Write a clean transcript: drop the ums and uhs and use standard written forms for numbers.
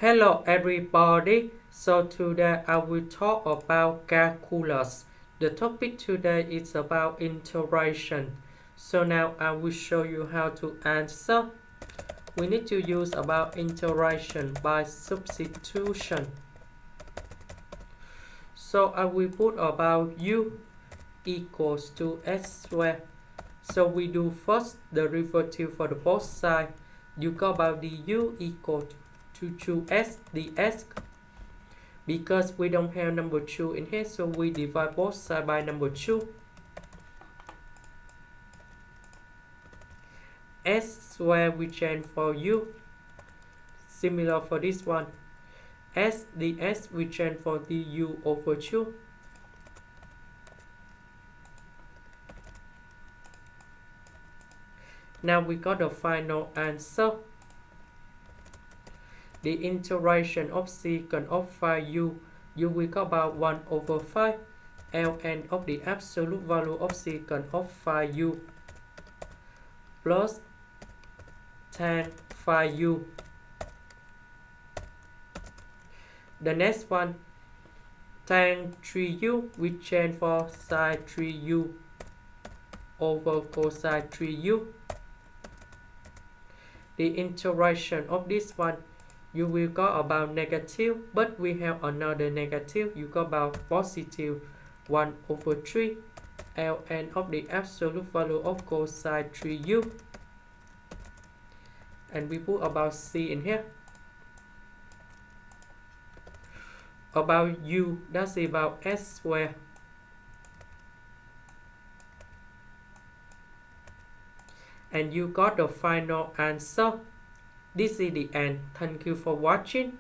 Hello everybody, so today I will talk about calculus. The topic today is about integration. So now I will show you how to answer. We need to use about integration by substitution. So I will put about u equals to s squared. So we do first the derivative for the both sides. You got about the u equal to 2s ds. Because we don't have number 2 in here, so we divide both sides by number 2. S squared we change for u. Similar for this one. S ds we change for du over 2. Now we got the final answer. The integration of secant of phi u will got about 1 over 5 ln of the absolute value of secant of phi u plus tan phi u. The next one, tan 3u we change for sine 3u over cosine 3u. The integration of this one, you will got about negative, but we have another negative. You got about positive 1 over 3 ln of the absolute value of cosine 3u. And we put about c in here. About u, that's about s squared. And you got the final answer. This is the end. Thank you for watching.